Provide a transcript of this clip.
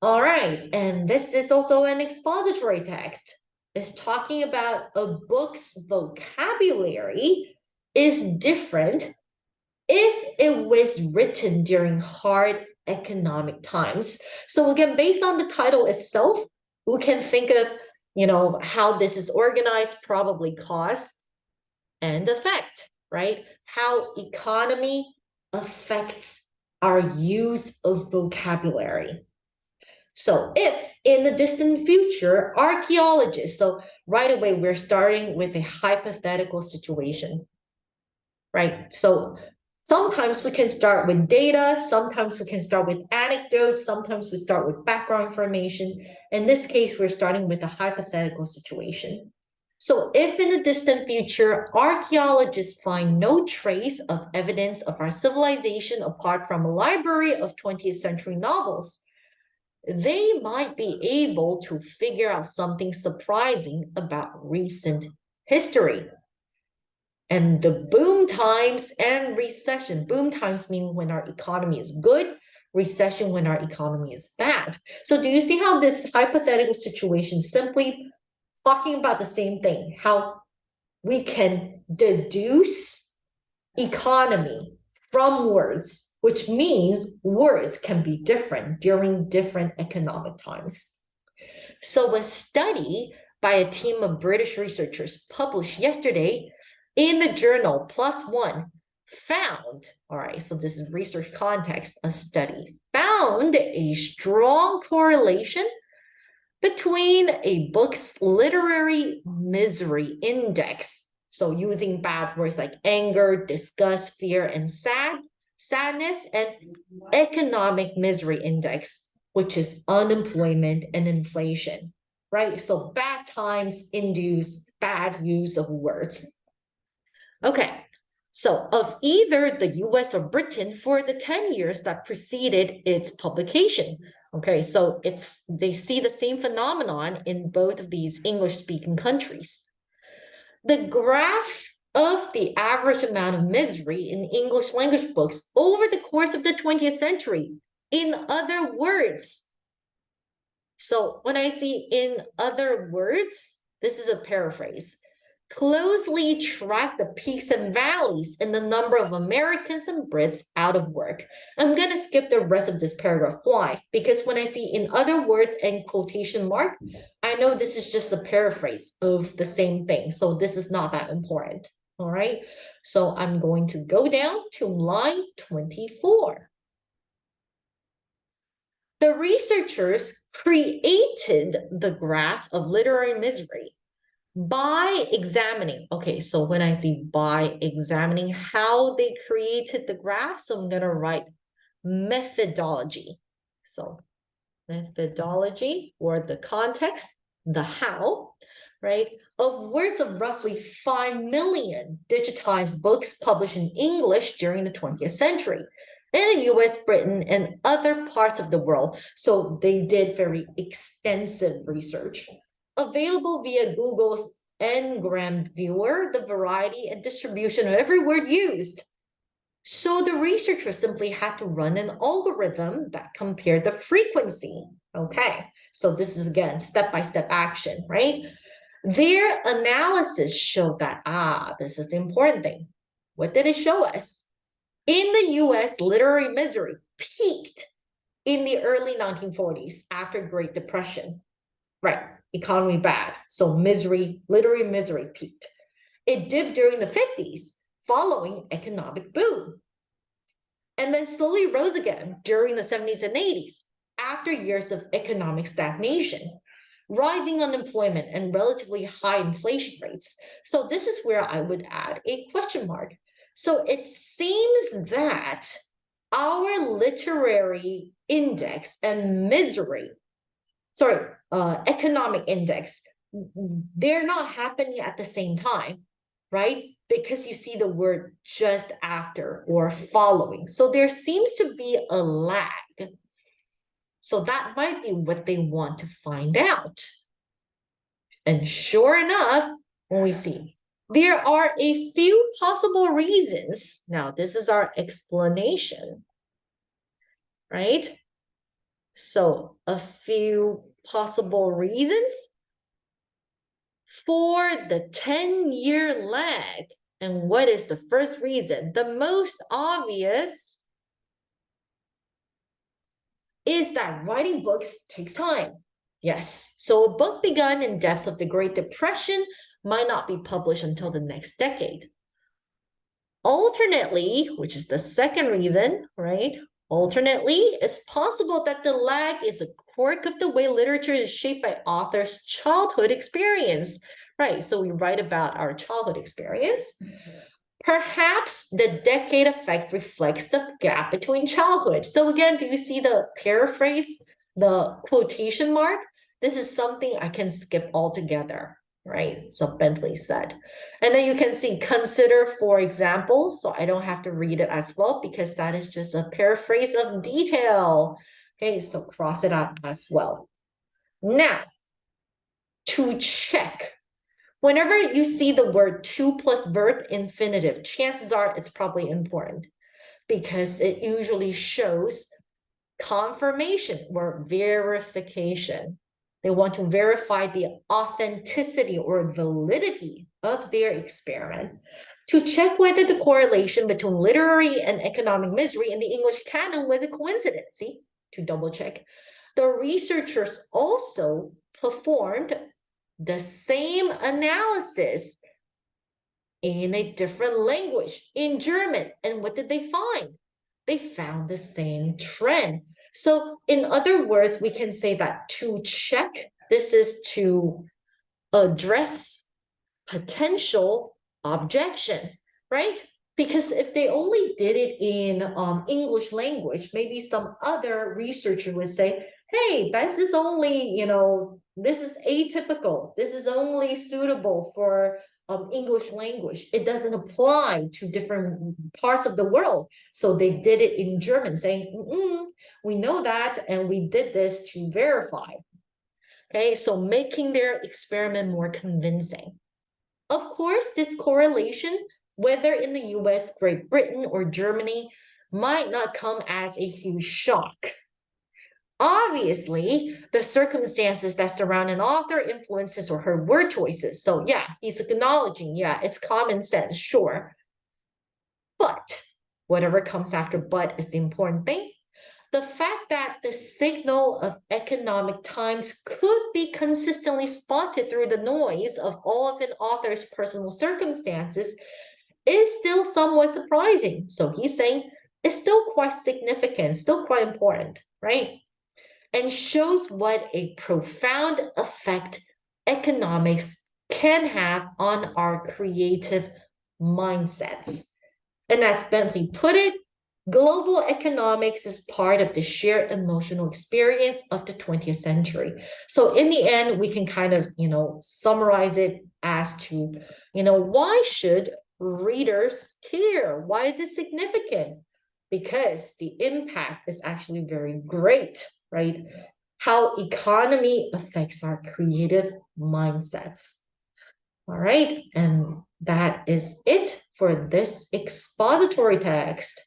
All right, and this is also an expository text. It's talking about a book's vocabulary is different if it was written during hard economic times. So again, based on the title itself, we can think of, how this is organized, probably cause and effect, right? How economy affects our use of vocabulary. So if in the distant future, archaeologists, so right away, we're starting with a hypothetical situation, right? So sometimes we can start with data, sometimes we can start with anecdotes, sometimes we start with background information. In this case, we're starting with a hypothetical situation. So if in the distant future, archaeologists find no trace of evidence of our civilization apart from a library of 20th century novels, they might be able to figure out something surprising about recent history. And the boom times and recession. Boom times mean when our economy is good, recession when our economy is bad. So do you see how this hypothetical situation simply talking about the same thing, how we can deduce economy from words, which means words can be different during different economic times. So a study by a team of British researchers published yesterday in the journal PLOS ONE found, all right, so this is research context, a study found a strong correlation between a book's literary misery index. So using bad words like anger, disgust, fear, and sadness, and economic misery index, which is unemployment and inflation, right? So bad times induce bad use of words. Okay, so of either the US or Britain for the 10 years that preceded its publication. Okay, so they see the same phenomenon in both of these English-speaking countries. The graph of the average amount of misery in English language books over the course of the 20th century, in other words. So when I see in other words, this is a paraphrase. Closely track the peaks and valleys in the number of Americans and Brits out of work. I'm going to skip the rest of this paragraph. Why? Because when I see in other words and quotation mark, I know this is just a paraphrase of the same thing. So this is not that important. All right. So I'm going to go down to line 24. The researchers created the graph of literary misery by examining. Okay, so when I see by examining how they created the graph, so I'm going to write methodology. So methodology, or the context, the how, right, of words of roughly 5 million digitized books published in English during the 20th century in the US, Britain, and other parts of the world. So they did very extensive research. Available via Google's Ngram viewer, the variety and distribution of every word used. So the researcher simply had to run an algorithm that compared the frequency. Okay, so this is again step-by-step action, right? Their analysis showed that, this is the important thing. What did it show us? In the US, literary misery peaked in the early 1940s after Great Depression. Right, economy bad, so literary misery peaked. It dipped during the 50s following economic boom, and then slowly rose again during the 70s and 80s after years of economic stagnation, rising unemployment, and relatively high inflation rates. So this is where I would add a question mark. So it seems that our literary index and economic index, they're not happening at the same time, right? Because you see the word just after or following. So there seems to be a lag. So that might be what they want to find out. And sure enough, when we see, there are a few possible reasons. Now, this is our explanation, right? So a few possible reasons for the 10-year lag. And what is the first reason? The most obvious is that writing books takes time. Yes, so a book begun in depths of the Great Depression might not be published until the next decade. Alternately, which is the second reason, right? Alternately, it's possible that the lag is a quirk of the way literature is shaped by authors' childhood experience, right? So we write about our childhood experience. Perhaps the decade effect reflects the gap between childhood. So again, do you see the paraphrase, the quotation mark? This is something I can skip altogether, right? So Bentley said. And then you can see consider, for example, so I don't have to read it as well because that is just a paraphrase of detail. Okay, so cross it out as well. Now, to check. Whenever you see the word to plus verb infinitive, chances are it's probably important because it usually shows confirmation or verification. They want to verify the authenticity or validity of their experiment to check whether the correlation between literary and economic misery in the English canon was a coincidence. See, to double check. The researchers also performed the same analysis in a different language, in German. And what did they find? They found the same trend. So in other words, we can say that to check, this is to address potential objection, right? Because if they only did it in English language, maybe some other researcher would say, hey, this is only, this is atypical. This is only suitable for English language. It doesn't apply to different parts of the world. So they did it in German, saying, we know that, and we did this to verify. Okay, so making their experiment more convincing. Of course, this correlation, whether in the US, Great Britain, or Germany, might not come as a huge shock. Obviously, the circumstances that surround an author influence his or her word choices. So yeah, he's acknowledging, yeah, it's common sense, sure. But whatever comes after but is the important thing. The fact that the signal of economic times could be consistently spotted through the noise of all of an author's personal circumstances is still somewhat surprising. So he's saying it's still quite significant, still quite important, right? And shows what a profound effect economics can have on our creative mindsets. And as Bentley put it, global economics is part of the shared emotional experience of the 20th century. So in the end, we can kind of, summarize it as to, why should readers care? Why is it significant? Because the impact is actually very great, right? How economy affects our creative mindsets. All right, and that is it for this expository text.